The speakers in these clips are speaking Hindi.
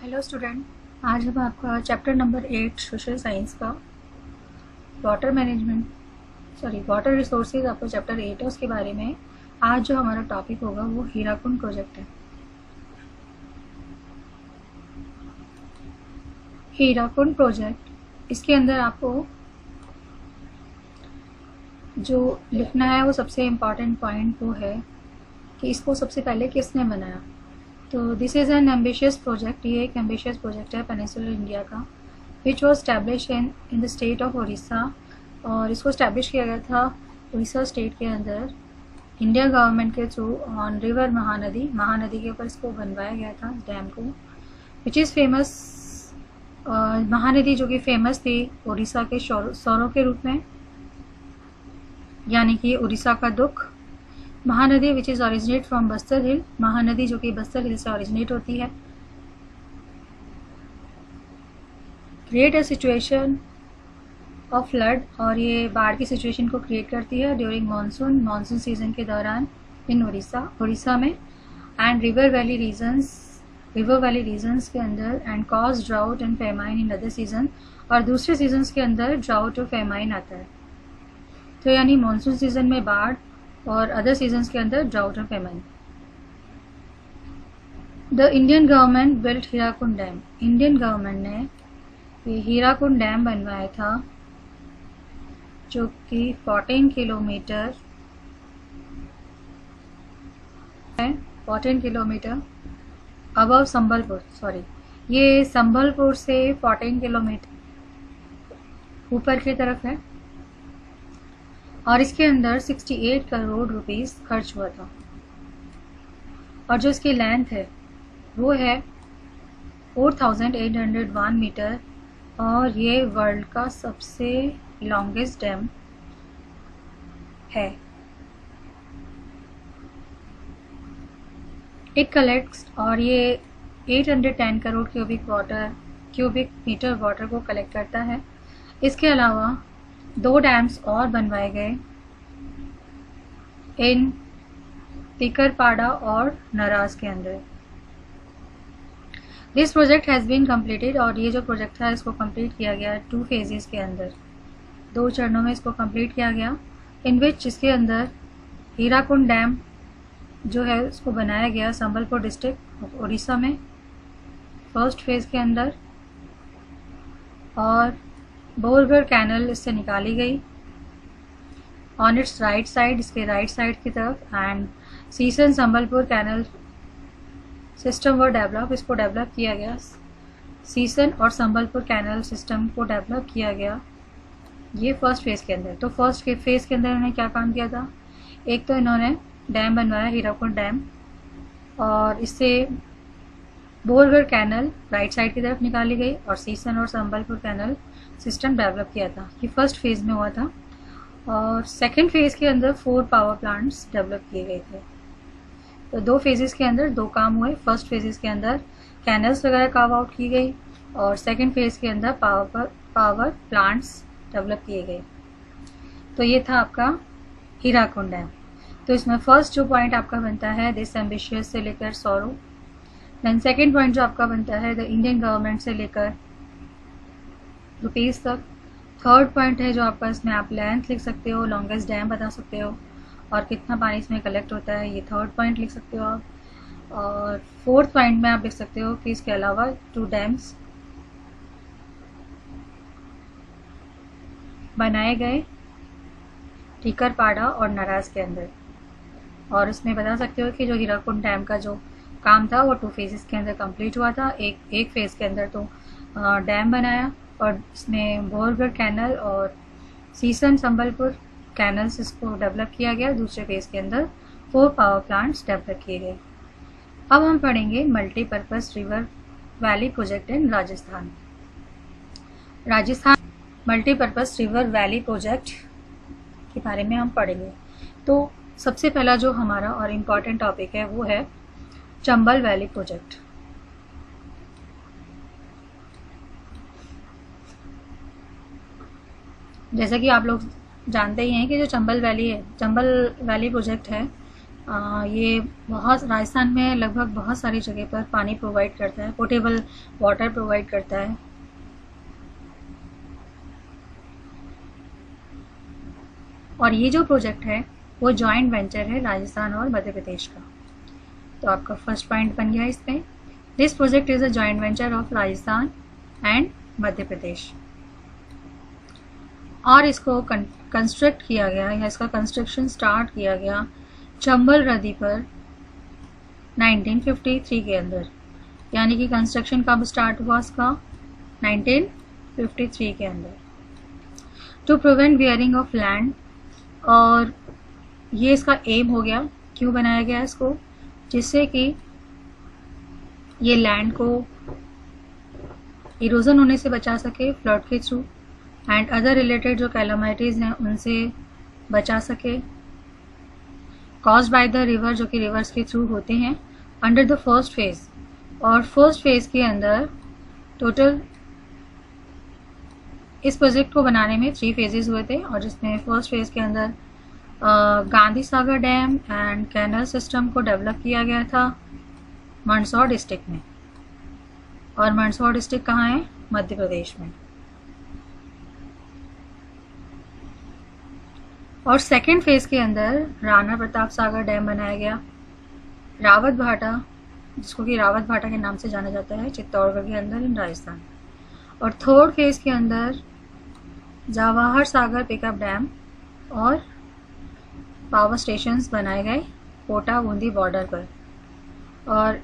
हेलो स्टूडेंट, आज हम आपका चैप्टर नंबर 8 सोशल साइंस का वाटर रिसोर्सेज आपका चैप्टर 8 है, उसके बारे में आज जो हमारा टॉपिक होगा वो हीराकुंड प्रोजेक्ट है। हीराकुंड प्रोजेक्ट, इसके अंदर आपको जो लिखना है वो सबसे इम्पॉर्टेंट पॉइंट वो है कि इसको सबसे पहले किसने बनाया। तो this is an ambitious project, ये एक एम्बिशियस प्रोजेक्ट है पेनिनसुलर इंडिया का, which was establish in the state of Orissa, और इसको स्टैब्लिश किया गया था उड़ीसा स्टेट के अंदर इंडियन गवर्नमेंट के थ्रू ऑन रिवर महानदी के ऊपर इसको बनवाया गया था डैम को, विच इज़ फेमस। महानदी जो कि फेमस थी उड़ीसा के सौरों के रूप में, यानी कि उड़ीसा का दुख। Mahanadi which is originate from Bastar hill, Mahanadi जो कि बस्तर हिल से ऑरिजिनेट होती है। Create a situation of flood, और ये बाढ़ की सिचुएशन को क्रिएट करती है ड्यूरिंग मानसून सीजन के दौरान इन उड़ीसा में, एंड रिवर वैली रीजन्स के अंदर, and cause drought and famine in other season, और दूसरे सीजन्स के अंदर ड्राउट और फेमाइन आता है। तो यानी मानसून सीजन में बाढ़ और अदर सीजन्स के अंदर ड्राउट और famine. The Indian government built Hirakud dam, Indian government ने ये हीराकुंड डैम बनवाया था जो कि 14 किलोमीटर अबव संबलपुर, ये संबलपुर से 14 किलोमीटर ऊपर की तरफ है, और इसके अंदर 68 करोड़ रुपीस खर्च हुआ था, और जो इसकी लेंथ है वो है 4801 मीटर, और ये वर्ल्ड का सबसे लॉन्गेस्ट डैम है। इट कलेक्ट्स, और ये 810 करोड़ क्यूबिक मीटर वाटर को कलेक्ट करता है। इसके अलावा 2 डैम्स और बनवाए गए इन टिकरपाड़ा और नराज के अंदर। This project has been completed, और ये जो प्रोजेक्ट था इसको कंप्लीट किया गया 2 फेजेस के अंदर, 2 चरणों में इसको कंप्लीट किया गया, इन विच इसके अंदर हीराकुंड डैम जो है उसको बनाया गया संबलपुर डिस्ट्रिक्ट उड़ीसा में फर्स्ट फेज़ के अंदर, और बोरगढ़ कैनल इससे निकाली गई ऑन इट्स राइट साइड, इसके राइट साइड की तरफ, एंड सीसन संबलपुर कैनल सिस्टम वो इसको डेवलप किया गया, सीसन और संबलपुर कैनल सिस्टम को डेवलप किया गया ये फर्स्ट फेज़ के अंदर। तो फर्स्ट फेज़ के अंदर इन्होंने क्या काम किया था, एक तो इन्होंने डैम बनवाया हीराकुंड डैम, और इससे बोरगढ़ कैनल राइट साइड की तरफ निकाली गई, और सीसन और संबलपुर कैनल सिस्टम डेवलप किया था, ये फर्स्ट फेज़ में हुआ था। और सेकेंड फेज़ के अंदर 4 पावर प्लांट्स डेवलप किए गए थे। तो 2 फेजेस के अंदर 2 काम हुए। फर्स्ट फेजेस के अंदर कैनल्स वगैरह कार्व आउट की गई, और सेकेंड फेज़ के अंदर पावर प्लांट्स डेवलप किए गए। तो ये था आपका हीराकुंड डैम। तो इसमें फर्स्ट जो पॉइंट आपका बनता है दिस एम्बिशियस से लेकर सौरो, देन सेकेंड पॉइंट जो आपका बनता है द इंडियन गवर्नमेंट से लेकर रुपीज़ तक। थर्ड पॉइंट है जो आपका, इसमें आप लेंथ लिख सकते हो, लॉन्गेस्ट डैम बता सकते हो, और कितना पानी इसमें कलेक्ट होता है, ये थर्ड पॉइंट लिख सकते हो आप। और फोर्थ पॉइंट में आप लिख सकते हो कि इसके अलावा 2 डैम्स बनाए गए टिकरपाड़ा और नराज के अंदर, और इसमें बता सकते हो कि जो हीराकुंड डैम का जो काम था वो 2 फेजेस के अंदर कंप्लीट हुआ था। एक फेज़ के अंदर तो डैम बनाया, और इसमें बोरगढ़ कैनल और सीसन संबलपुर कैनल्स इसको डेवलप किया गया। दूसरे फेज़ के अंदर 4 पावर प्लांट्स डेवलप किए गए। अब हम पढ़ेंगे multipurpose river valley project in Rajasthan multipurpose river valley project के बारे में हम पढ़ेंगे। तो सबसे पहला जो हमारा और इम्पॉर्टेंट टॉपिक है वो है चंबल वैली प्रोजेक्ट। जैसा कि आप लोग जानते ही हैं कि जो चंबल वैली प्रोजेक्ट है ये बहुत राजस्थान में लगभग बहुत सारी जगह पर पानी प्रोवाइड करता है, पोर्टेबल वाटर प्रोवाइड करता है। और ये जो प्रोजेक्ट है वो जॉइंट वेंचर है राजस्थान और मध्य प्रदेश का। तो आपका फर्स्ट पॉइंट बन गया इसमें, this project is a joint venture of Rajasthan and Madhya Pradesh. और इसको कंस्ट्रक्ट किया गया या इसका कंस्ट्रक्शन स्टार्ट किया गया चंबल नदी पर 1953 के अंदर, यानी कि कंस्ट्रक्शन कब स्टार्ट हुआ इसका, 1953 के अंदर, to prevent wearing of land. और ये इसका एम हो गया, क्यों बनाया गया इसको, जिससे कि ये लैंड को इरोजन होने से बचा सके फ्लड के थ्रू, एंड अदर रिलेटेड जो कैलामिटीज़ हैं उनसे बचा सके, कॉज्ड बाय द रिवर, जो कि रिवर्स के थ्रू होते हैं, अंडर द फर्स्ट फेज। और फर्स्ट फेज के अंदर टोटल इस प्रोजेक्ट को बनाने में 3 फेजेस हुए थे, और जिसमें फर्स्ट फेज के अंदर Gandhi Sagar dam and canal system को डेवलप किया गया था मंदसौर डिस्ट्रिक्ट में। और मंदसौर डिस्ट्रिक्ट कहाँ है, मध्य प्रदेश में। और सेकेंड फेज के अंदर राणा प्रताप सागर डैम बनाया गया, रावत भाटा, जिसको कि रावत भाटा के नाम से जाना जाता है, चित्तौड़गढ़ के अंदर इन राजस्थान। और थर्ड फेज के अंदर जवाहर सागर पिकअप डैम और पावर स्टेशंस बनाए गए कोटा बूंदी बॉर्डर पर। और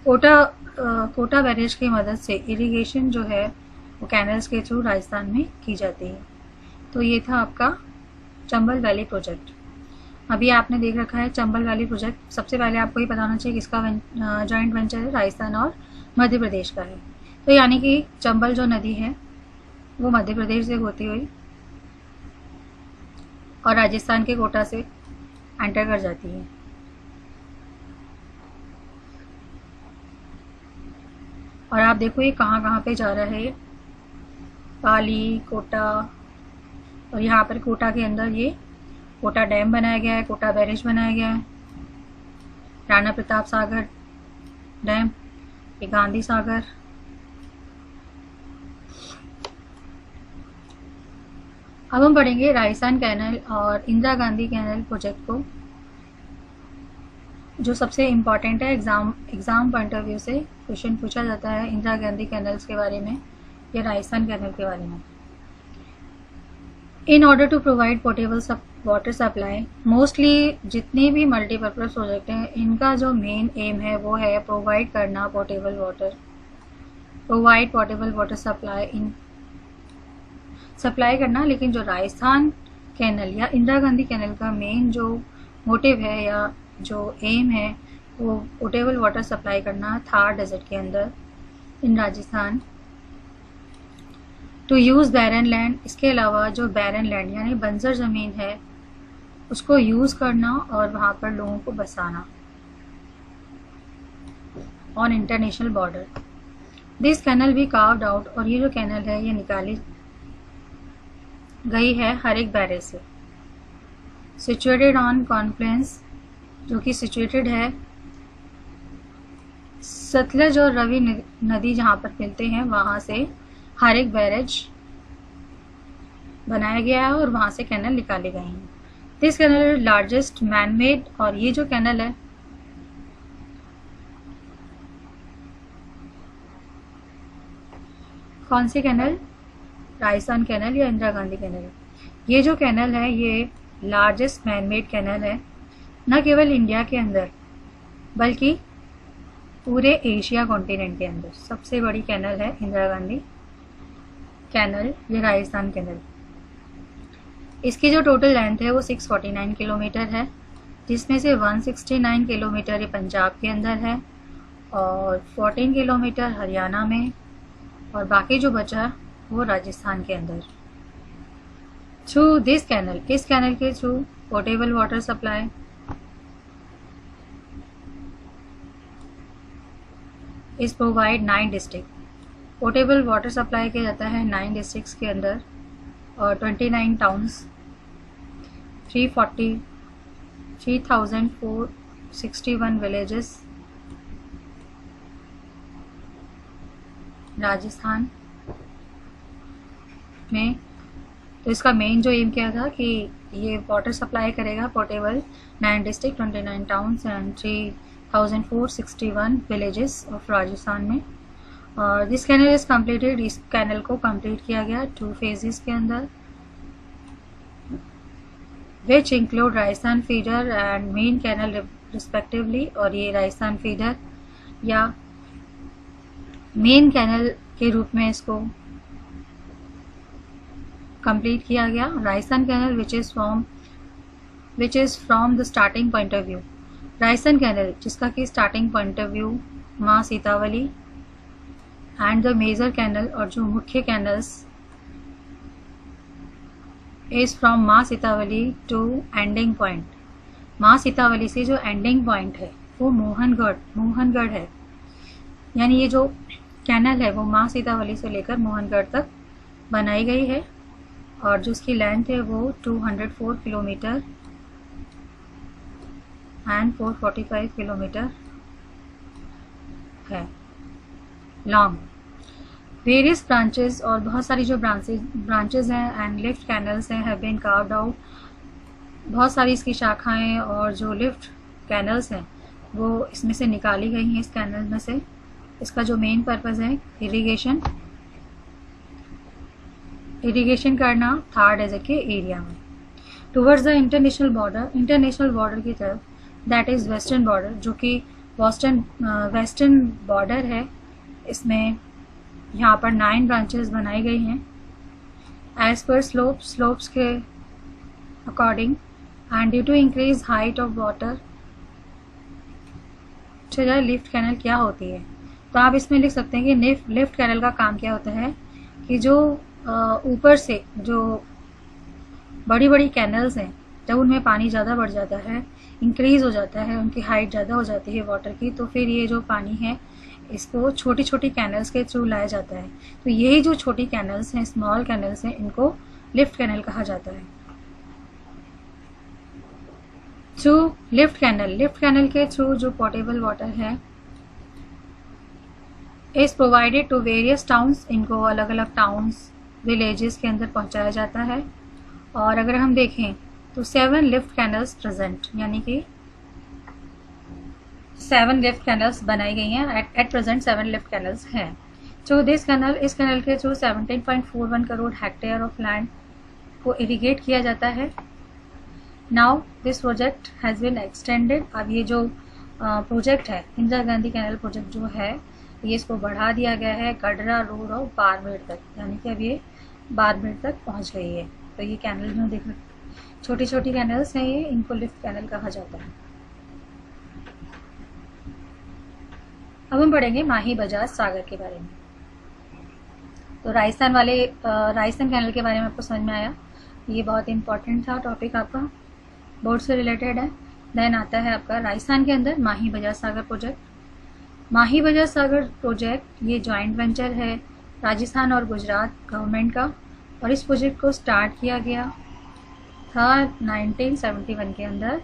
कोटा बैरेज की मदद से इरिगेशन जो है वो कैनल्स के थ्रू राजस्थान में की जाती है। तो ये था आपका चंबल वैली प्रोजेक्ट। अभी आपने देख रखा है चंबल वैली प्रोजेक्ट। सबसे पहले आपको ये पता होना चाहिए किसका जॉइंट वेंचर है, राजस्थान और मध्य प्रदेश का है। तो यानी कि चंबल जो नदी है वो मध्य प्रदेश से होती हुई और राजस्थान के कोटा से एंटर कर जाती है। और आप देखो ये कहाँ कहाँ पे जा रहा है, पाली, कोटा, और यहाँ पर कोटा के अंदर ये कोटा डैम बनाया गया है, कोटा बैरेज बनाया गया है, राणा प्रताप सागर डैम, ये गांधी सागर। अब हम पढ़ेंगे राजस्थान कैनल और इंदिरा गांधी कैनल प्रोजेक्ट को, जो सबसे इम्पॉर्टेंट है। एग्ज़ाम पॉइंट ऑफ व्यू से क्वेश्चन पूछा जाता है इंदिरा गांधी कैनल्स के बारे में या राजस्थान कैनल के बारे में। In order to provide portable water supply, mostly जितने भी मल्टीपर्पज़ प्रोजेक्ट हैं इनका जो मेन एम है वो है प्रोवाइड करना पोर्टेबल वाटर सप्लाई करना। लेकिन जो राजस्थान कैनल या इंदिरा गांधी कैनल का मेन जो मोटिव है या जो एम है वो पोर्टेबल वाटर सप्लाई करना थार डेजर्ट के अंदर in Rajasthan, to use barren land. इसके अलावा जो बैरन लैंड यानी बंजर ज़मीन है उसको यूज़ करना और वहाँ पर लोगों को बसाना on international border. This canal भी कार्व्ड आउट, और ये जो कैनल है ये निकाली गई है हर एक बैरेज से। सिचुएटेड ऑन कॉन्फ्लुएंस, जो कि सिचुएटेड है सतलज और रवि नदी जहाँ पर मिलते हैं वहाँ से हर एक बैरेज बनाया गया है और वहाँ से कैनल निकाले गए हैं। This canal is largest man made, और ये जो कैनल है कौन सी कैनल, राजस्थान कैनल या इंदिरा गांधी कैनल। ये जो कैनल है ये लार्जेस्ट मैन मेड कैनल है, न केवल इंडिया के अंदर बल्कि पूरे एशिया कॉन्टिनेंट के अंदर सबसे बड़ी कैनल है इंदिरा गांधी कैनल या राजस्थान कैनल। इसकी जो टोटल लेंथ है वो 649 किलोमीटर है, जिसमें से 169 किलोमीटर ये पंजाब के अंदर है और 14 किलोमीटर हरियाणा में, और बाकी जो बचा वो राजस्थान के अंदर। थ्रू दिस कैनल, इस कैनल के थ्रू पोर्टेबल वाटर सप्लाई इस provide 9 district. Portable water supply किया जाता है 9 डिस्ट्रिक्ट्स के अंदर और 29 टाउन्स, 340 3461 विलेजेस राजस्थान में। तो इसका मेन जो एम क्या था कि ये वाटर सप्लाई करेगा portable 9 district 29 towns and 3461 villages of Rajasthan में। और दिस कैनल इज कम्प्लीटेड, इस कैनल को कंप्लीट किया गया 2 फेजेस के अंदर, which include Rajasthan feeder and main canal respectively. और ये राजस्थान फीडर या मेन कैनल के रूप में इसको कंप्लीट किया गया। Rajasthan canal which is from the starting point of view, Rajasthan canal जिसका कि स्टार्टिंग पॉइंट ऑफ व्यू माँ सीतावली एंड द मेजर कैनल, और जो मुख्य कैनल्स इज फ्रॉम माँ सीतावली टू एंडिंग पॉइंट। माँ सीतावली से जो एंडिंग पॉइंट है वो मोहनगढ़ है, यानी ये जो कैनल है वो माँ सीतावली से लेकर मोहनगढ़ तक बनाई गई है। और जो उसकी लेंथ है वो 204 किलोमीटर एंड 445 किलोमीटर है लॉन्ग। वेरियस ब्रांचेस, और बहुत सारी जो ब्रांचेस हैं एंड लिफ्ट कैनल्स हैं हैव बीन कार्व्ड आउट। बहुत सारी इसकी शाखाएं और जो लिफ्ट कैनल्स हैं वो इसमें से निकाली गई हैं, इस कैनल में से। इसका जो मेन पर्पज़ है इरिगेशन करना थार डेजर्ट के एरिया में टूवर्ड्स द इंटरनेशनल बॉर्डर की तरफ, दैट इज़ वेस्टर्न बॉर्डर, जो कि वेस्टर्न बॉर्डर है। इसमें यहाँ पर 9 ब्रांचेस बनाई गई हैं एज पर स्लोप्स के according and due to increase height of water. चलिए लिफ्ट कैनल क्या होती है, तो आप इसमें लिख सकते हैं कि लिफ्ट कैनल का काम क्या होता है कि जो ऊपर से जो बड़ी बड़ी कैनल्स हैं, जब उनमें पानी ज़्यादा बढ़ जाता है, इंक्रीज़ हो जाता है, उनकी हाइट ज़्यादा हो जाती है वाटर की, तो फिर ये जो पानी है इसको छोटी छोटी कैनल्स के थ्रू लाया जाता है। तो यही जो छोटी कैनल्स हैं, स्मॉल कैनल्स हैं, इनको लिफ्ट कैनल कहा जाता है। थ्रू लिफ्ट कैनल के थ्रू जो पोर्टेबल वाटर है is provided to various towns, इनको अलग अलग टाउन्स विलेजेस के अंदर पहुंचाया जाता है। और अगर हम देखें तो 7 लिफ्ट कैनल्स प्रेजेंट, यानी कि 7 लिफ्ट कैनल्स बनाई गई हैं। एट प्रेजेंट 7 लिफ्ट कैनल्स हैं। तो इस कैनल के through 17.41 crore hectare of land को इरिगेट किया जाता है। Now this project has been extended. अब ये जो प्रोजेक्ट है, इंदिरा गांधी कैनल प्रोजेक्ट जो है, ये इसको बढ़ा दिया गया है कटरा रोड और बाड़मेर तक, यानी कि अब ये बाड़मेर तक पहुंच गई है। तो ये कैनल में देखो छोटी छोटी कैनल्स हैं, ये इनको लिफ्ट कैनल कहा जाता है। अब हम पढ़ेंगे माही बजाज सागर के बारे में। तो राजस्थान कैनल के बारे में आपको समझ में आया, ये बहुत इंपॉर्टेंट था टॉपिक, आपका बोर्ड से रिलेटेड है। देन आता है आपका राजस्थान के अंदर माही बजाज सागर प्रोजेक्ट। माही बजाज सागर प्रोजेक्ट ये जॉइंट वेंचर है राजस्थान और गुजरात गवर्नमेंट का, और इस प्रोजेक्ट को स्टार्ट किया गया था 1971 के अंदर।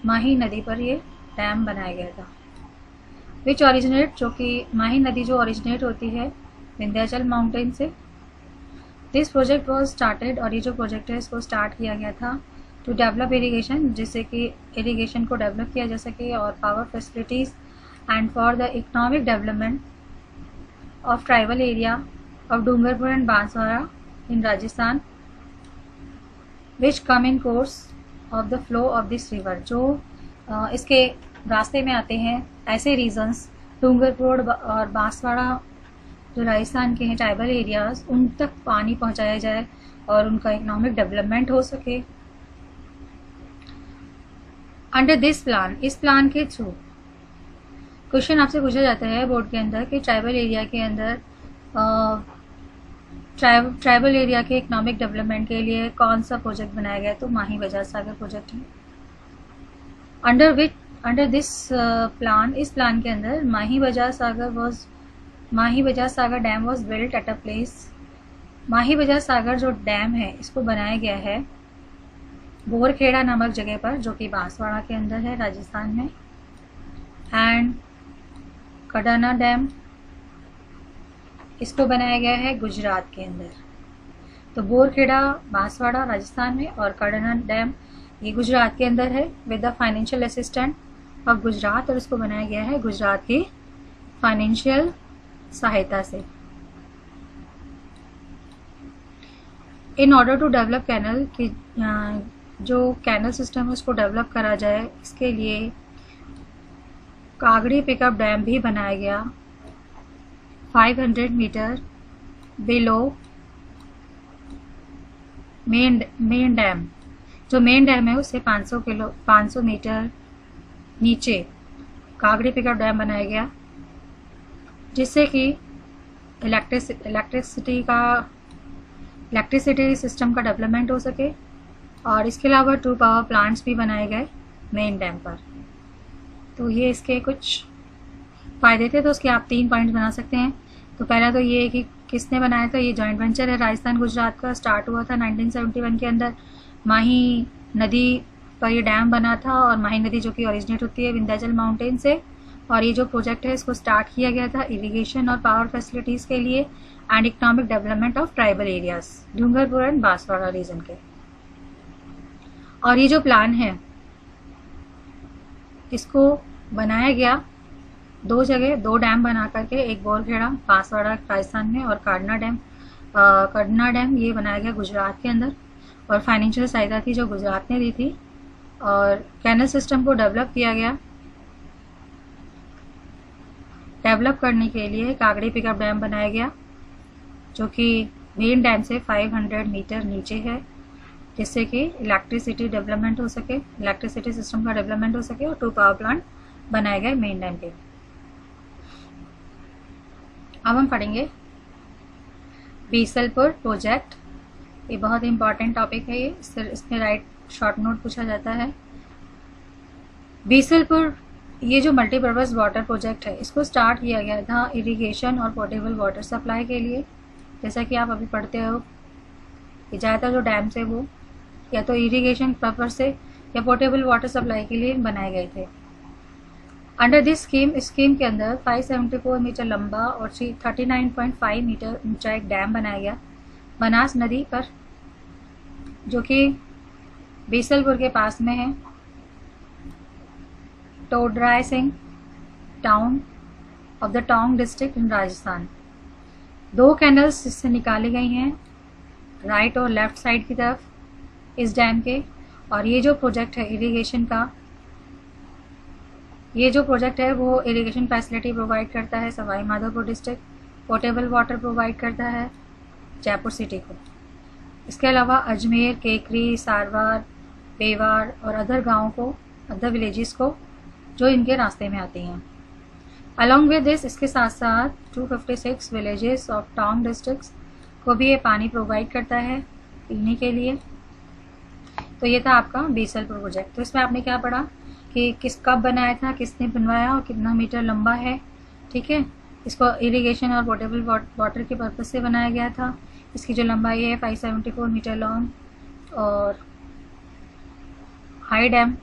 माही नदी पर ये डैम बनाया गया था, विच ओरिजिनेट, जो कि माही नदी जो ओरिजिनेट होती है विंध्याचल माउंटेन से। दिस प्रोजेक्ट वॉज स्टार्टेड, और ये जो प्रोजेक्ट है इसको स्टार्ट किया गया था टू डेवलप इरीगेशन, जिससे कि इरीगेशन को डेवलप किया जा सके, और power facilities and for the economic development of tribal area of Dungarpur and Banswara in Rajasthan, which come in course of the flow of this river। जो इसके रास्ते में आते हैं ऐसे रीजन्स, डूंगरपुर और बांसवाड़ा जो राजस्थान के हैं ट्राइबल एरियाज, उन तक पानी पहुंचाया जाए और उनका इकोनॉमिक डेवलपमेंट हो सके। अंडर दिस प्लान, इस प्लान के थ्रू क्वेश्चन आपसे पूछा जाता है बोर्ड के अंदर कि ट्राइबल एरिया के अंदर ट्राइबल एरिया के इकोनॉमिक डेवलपमेंट के लिए कौन सा प्रोजेक्ट बनाया गया, तो माही बजाज सागर प्रोजेक्ट है। अंडर दिस प्लान, इस प्लान के अंदर Mahi Bajaj Sagar dam was built at a place. Mahi Bajaj Sagar जो डैम है इसको बनाया गया है बोरखेड़ा नामक जगह पर, जो कि बांसवाड़ा के अंदर है राजस्थान में। एंड कडाना डैम, इसको बनाया गया है गुजरात के अंदर। तो बोरखेड़ा बांसवाड़ा राजस्थान में और कडाना डैम ये गुजरात के अंदर है with the financial assistant of Gujarat, और इसको बनाया गया है गुजरात की फाइनेंशियल सहायता से। In order to develop canal की जो कैनल सिस्टम है उसको डेवलप करा जाए, इसके लिए कागड़ी पिकअप डैम भी बनाया गया 500 मीटर बिलो मेन डैम। जो मेन डैम है उससे 500 मीटर नीचे कागड़ी पिकअप डैम बनाया गया, जिससे कि इलेक्ट्रिसिटी सिस्टम का डेवलपमेंट हो सके। और इसके अलावा 2 पावर प्लांट्स भी बनाए गए मेन डैम पर। तो ये इसके कुछ फ़ायदे थे, तो उसके आप 3 पॉइंट बना सकते हैं। तो पहला तो ये है कि किसने बनाया था, ये जॉइंट वेंचर है राजस्थान गुजरात का, स्टार्ट हुआ था 1971 के अंदर। माही नदी पर ये डैम बना था, और माही नदी जो कि ओरिजिनेट होती है विंध्याचल माउंटेन से। और ये जो प्रोजेक्ट है इसको स्टार्ट किया गया था इरिगेशन और पावर फैसिलिटीज़ के लिए and economic development of tribal areas Dungarpur and Banswara region के। और ये जो प्लान है इसको बनाया गया 2 जगह, 2 डैम बना करके, एक बोरखेड़ा बांसवाड़ा राजस्थान में और कडाना डैम ये बनाया गया गुजरात के अंदर। और फाइनेंशियल सहायता थी जो गुजरात ने दी थी। और कैनल सिस्टम को डेवलप किया गया। डेवलप करने के लिए कागड़ी पिकअप डैम बनाया गया, जो कि मेन डैम से 500 मीटर नीचे है, जिससे कि इलेक्ट्रिसिटी डेवलपमेंट हो सके, इलेक्ट्रिसिटी सिस्टम का डेवलपमेंट हो सके। और 2 पावर प्लांट बनाए गए मेन डैम के। अब हम पढ़ेंगे बीसलपुर प्रोजेक्ट। ये बहुत इंपॉर्टेंट टॉपिक है, ये इसमें राइट शॉर्ट नोट पूछा जाता है। बीसलपुर ये जो मल्टीपर्पज़ वाटर प्रोजेक्ट है इसको स्टार्ट किया गया था इरिगेशन और पोर्टेबल वाटर सप्लाई के लिए। जैसा कि आप अभी पढ़ते हो कि ज़्यादातर जो डैम्स है वो या तो इरिगेशन पर्पज से या पोर्टेबल वाटर सप्लाई के लिए बनाए गए थे। अंडर दिस स्कीम के अंदर 574 मीटर लंबा और 39.5 मीटर ऊंचा एक डैम बनाया गया बनास नदी पर, जो कि बीसलपुर के पास में है। Todarai Singh town of the Tonk district in Rajasthan. 2 canals इससे निकाली गई हैं राइट और लेफ्ट साइड की तरफ इस डैम के। और ये जो प्रोजेक्ट है इरिगेशन का, ये जो प्रोजेक्ट है वो इरिगेशन फैसिलिटी प्रोवाइड करता है Sawai Madhopur district, portable water provide करता है जयपुर सिटी को। इसके अलावा अजमेर, केकरी, सारवार, बेवार और अदर गाँवों को, अदर विलेजेस को जो इनके रास्ते में आती हैं। अलॉन्ग विद दिस, इसके साथ साथ 256 विलेजेस ऑफ टोंक डिस्ट्रिक्ट्स को भी ये पानी प्रोवाइड करता है पीने के लिए। तो ये था आपका बीसलपुर प्रोजेक्ट। तो इसमें आपने क्या पढ़ा कि कब बनाया था, किसने बनवाया और कितना मीटर लंबा है। ठीक है, इसको इरिगेशन और पोर्टेबल वाटर के पर्पज से बनाया गया था। इसकी जो लंबाई है 574 मीटर लॉन्ग और हाई डैम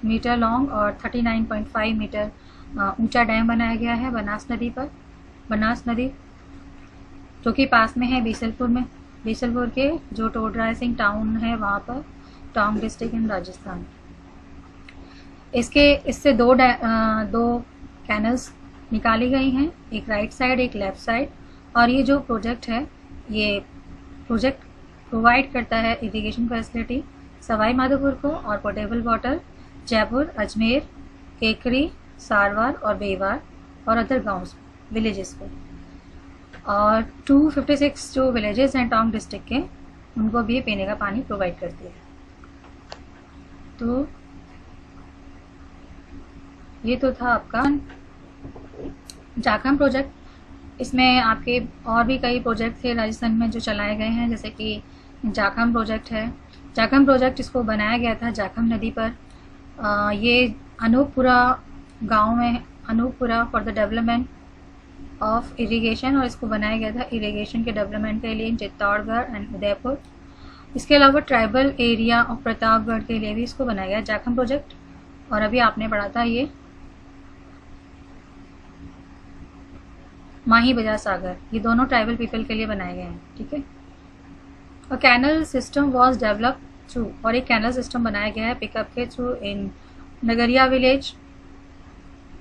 मीटर लॉन्ग और 39.5 मीटर ऊंचा डैम बनाया गया है बनास नदी पर। बनास नदी जो कि पास में है बीसलपुर में, बीसलपुर के जो टोडराय सिंह टाउन है वहाँ पर, टोंक डिस्ट्रिक्ट इन राजस्थान। इससे 2 कैनल्स निकाली गई हैं, एक राइट साइड एक लेफ्ट साइड। और ये जो प्रोजेक्ट है ये प्रोजेक्ट प्रोवाइड करता है इरिगेशन फैसिलिटी सवाई माधोपुर को और पोर्टेबल वाटर जयपुर, अजमेर, केकरी, सारवार और बेवार और अदर गाँव विलेजेस को। और 256 जो विलेजेस हैं टोंक डिस्ट्रिक्ट के, उनको भी पीने का पानी प्रोवाइड करती है। तो ये तो था आपका जाखम प्रोजेक्ट। इसमें आपके और भी कई प्रोजेक्ट थे राजस्थान में जो चलाए गए हैं, जैसे कि जाखम प्रोजेक्ट है। जाखम प्रोजेक्ट इसको बनाया गया था जाखम नदी पर। ये अनूपपुरा गांव में, Anoopura for the development of irrigation, और इसको बनाया गया था इरिगेशन के डेवलपमेंट के लिए चित्तौड़गढ़ एंड उदयपुर। इसके अलावा ट्राइबल एरिया और प्रतापगढ़ के लिए भी इसको बनाया गया जाखम प्रोजेक्ट। और अभी आपने पढ़ा था ये माही बजार सागर, ये दोनों ट्राइबल पीपल के लिए बनाए गए हैं, ठीक है। और canal system was develop through, और एक कैनल सिस्टम बनाया गया है पिकअप के थ्रू इन नगरिया विलेज,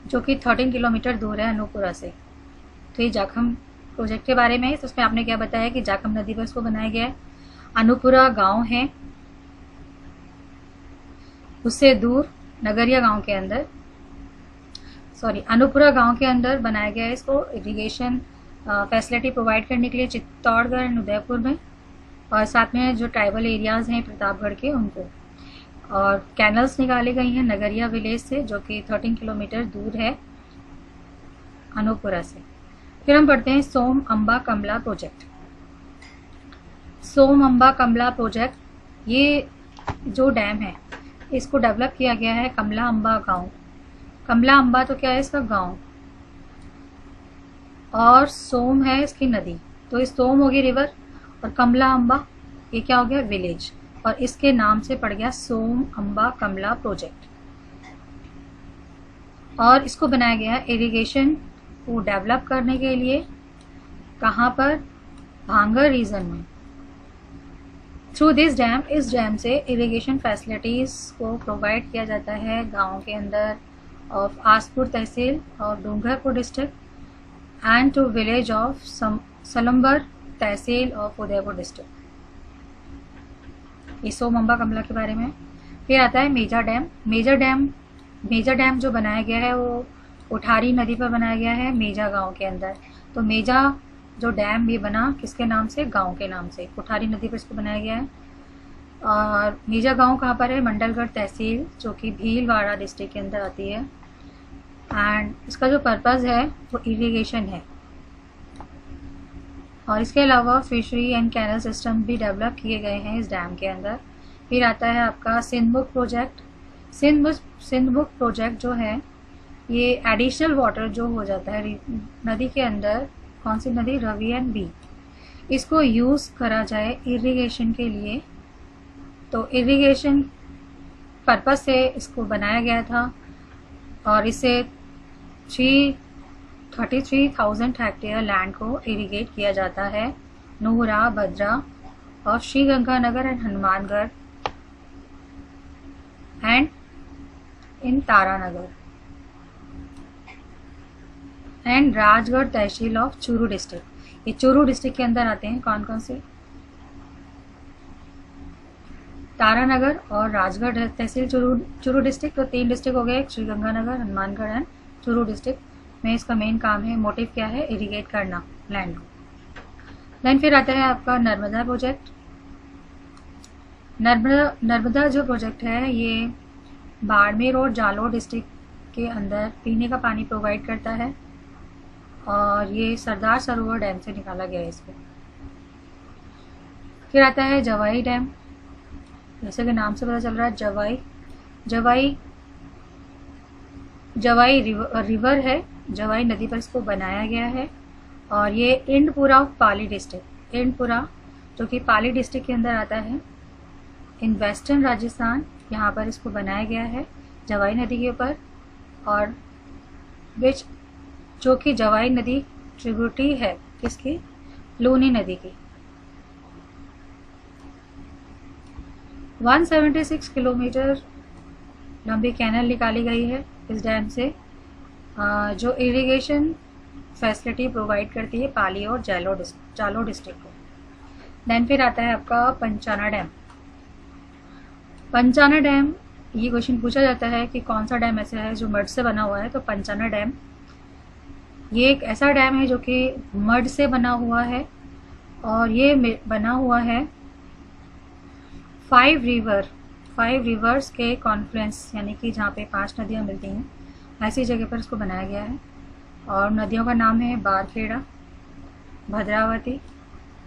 जो कि 13 किलोमीटर दूर है अनूपपुरा से। तो ये जाखम प्रोजेक्ट के बारे में है। तो उसमें आपने क्या बताया कि जाखम नदी पर इसको बनाया गया है। अनूपपुरा गांव है, उससे दूर नगरिया गांव के अंदर, अनूपपुरा गांव के अंदर बनाया गया है इसको इरिगेशन फैसिलिटी प्रोवाइड करने के लिए चित्तौड़गढ़ एंड उदयपुर में, और साथ में जो ट्राइबल एरियाज हैं प्रतापगढ़ के उनको। और कैनल्स निकाली गई हैं नगरिया विलेज से, जो कि 13 किलोमीटर दूर है अनूपपुरा से। फिर हम पढ़ते हैं सोम अम्बा कमला प्रोजेक्ट। सोम अम्बा कमला प्रोजेक्ट, ये जो डैम है इसको डेवलप किया गया है कमला अम्बा गांव। कमला अम्बा तो क्या है इसका गांव, और सोम है इसकी नदी। तो इस सोम होगी रिवर, और कमला अम्बा ये क्या हो गया विलेज, और इसके नाम से पड़ गया सोम अम्बा कमला प्रोजेक्ट। और इसको बनाया गया है इरिगेशन को डेवलप करने के लिए, कहाँ पर, भांगर रीजन में। थ्रू दिस डैम, इस डैम से इरिगेशन फैसिलिटीज को प्रोवाइड किया जाता है गांव के अंदर ऑफ आसपुर तहसील और Dungarpur district and two village of Salumbar तहसील ऑफ उदयपुर डिस्ट्रिक्ट। ये सोम अम्बा कमला के बारे में। फिर आता है मेजा डैम। मेजा डैम जो बनाया गया है वो उठारी नदी पर बनाया गया है मेजा गांव के अंदर। तो मेजा जो डैम भी बना किसके नाम से, गांव के नाम से, उठारी नदी पर इसको बनाया गया है। और मेजा गांव कहाँ पर है, मंडलगढ़ तहसील, जो कि भीलवाड़ा डिस्ट्रिक्ट के अंदर आती है। एंड इसका जो पर्पज़ है वो इरिगेशन है। और इसके अलावा फिशरी एंड कैनल सिस्टम भी डेवलप किए गए हैं इस डैम के अंदर। फिर आता है आपका सिंधमुख प्रोजेक्ट। सिंधमुख प्रोजेक्ट जो है ये एडिशनल वाटर जो हो जाता है नदी के अंदर, कौन सी नदी, रवि एंड बी, इसको यूज़ करा जाए इरिगेशन के लिए। तो इरिगेशन पर्पस से इसको बनाया गया था, और इसे 33,000 हेक्टेयर लैंड को इरिगेट किया जाता है नूहरा, भद्रा और Sriganganagar and Hanumangarh and in Taranagar and Rajgarh tehsil of Churu district. ये चूरू डिस्ट्रिक्ट के अंदर आते हैं कौन कौन से, तारानगर और राजगढ़ तहसील चूरू डिस्ट्रिक्ट। तो 3 डिस्ट्रिक्ट हो गए, श्रीगंगानगर, हनुमानगढ़ एंड चूरू डिस्ट्रिक्ट में। इसका मेन काम है, मोटिव क्या है, इरिगेट करना लैंड को। देन फिर आता है आपका नर्मदा प्रोजेक्ट। नर्मदा जो प्रोजेक्ट है ये बाड़मेर और जालोर डिस्ट्रिक्ट के अंदर पीने का पानी प्रोवाइड करता है, और ये सरदार सरोवर डैम से निकाला गया है इसको। फिर आता है जवाई डैम, जैसे कि नाम से पता चल रहा है जवाई रिवर है, जवाई नदी पर इसको बनाया गया है। और ये इंडपुरा ऑफ पाली डिस्ट्रिक्ट, इंडपुरा जो कि पाली डिस्ट्रिक्ट के अंदर आता है इन वेस्टर्न राजस्थान, यहाँ पर इसको बनाया गया है जवाई नदी के ऊपर। और विच जो कि जवाई नदी ट्रिब्यूटरी है किसकी, लूनी नदी की। 176 किलोमीटर लंबी कैनल निकाली गई है इस डैम से, जो इरिगेशन फैसिलिटी प्रोवाइड करती है पाली और जालोर डिस्ट्रिक्ट को। देन फिर आता है आपका पंचाना डैम। पंचाना डैम, ये क्वेश्चन पूछा जाता है कि कौन सा डैम ऐसा है जो मड से बना हुआ है। तो पंचाना डैम ये एक ऐसा डैम है जो कि मड से बना हुआ है, और ये बना हुआ है 5 रिवर्स के कॉन्फ्लुएंस, यानी कि जहाँ पे 5 नदियाँ मिलती हैं ऐसी जगह पर इसको बनाया गया है। और नदियों का नाम है बारखेड़ा, भद्रावती,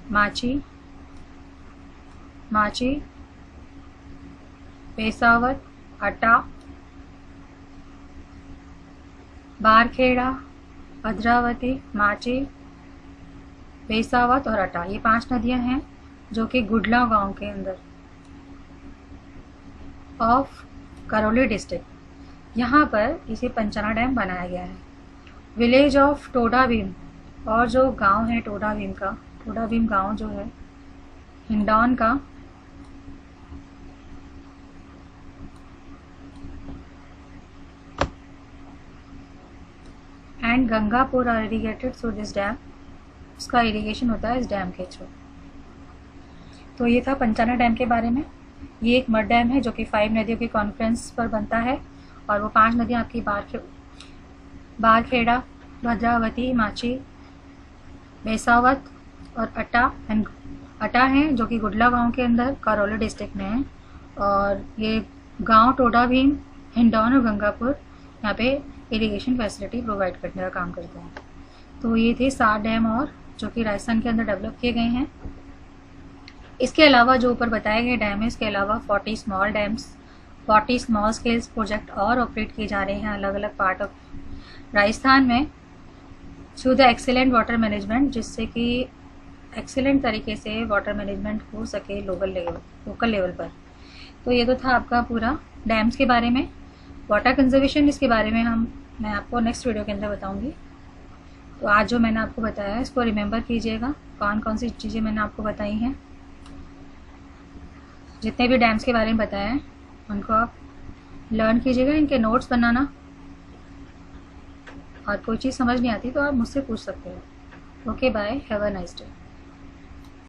माची, पेशावर, अटा, बारखेड़ा, भद्रावती, माची, पेशावत और अटा, ये 5 नदियां हैं जो कि गुडला गांव के अंदर ऑफ करौली डिस्ट्रिक्ट, यहाँ पर इसे पंचना डैम बनाया गया है। विलेज ऑफ टोडा भीम, और जो गांव है टोडा भीम का, टोडा भीम गांव जो है हिंडौन का, and Gangapur are irrigated through this dam, उसका इरीगेशन होता है इस डैम के थ्रू। तो ये था पंचना डैम के बारे में। ये एक मड डैम है जो कि 5 नदियों के कॉन्फ्रेंस पर बनता है, और वो 5 नदियाँ आपकी बारखेड़ा, भद्रावती, माची, बेसावत और अटा हैं, जो कि गुडला गांव के अंदर करौली डिस्ट्रिक्ट में है। और ये गांव टोडा भीम, हिंडौन और गंगापुर यहाँ पे इरिगेशन फैसिलिटी प्रोवाइड करने का काम करते हैं। तो ये थे 7 डैम और जो कि राजस्थान के अंदर डेवलप किए गए हैं। इसके अलावा जो ऊपर बताए गए डैम है, इसके अलावा 40 small dams, 40 small scales project और ऑपरेट किए जा रहे हैं अलग अलग पार्ट ऑफ राजस्थान में through the excellent water management, जिससे कि एक्सीलेंट तरीके से वाटर मैनेजमेंट हो सके लोकल लेवल पर। तो ये तो था आपका पूरा डैम्स के बारे में। वाटर कंजर्वेशन, इसके बारे में मैं आपको नेक्स्ट वीडियो के अंदर बताऊंगी। तो आज जो मैंने आपको बताया इसको रिमेंबर कीजिएगा, कौन कौन सी चीज़ें मैंने आपको बताई हैं। जितने भी डैम्स के बारे में बताया है उनको आप लर्न कीजिएगा, इनके नोट्स बनाना, और कोई चीज़ समझ नहीं आती तो आप मुझसे पूछ सकते हो। Okay bye, have a nice day.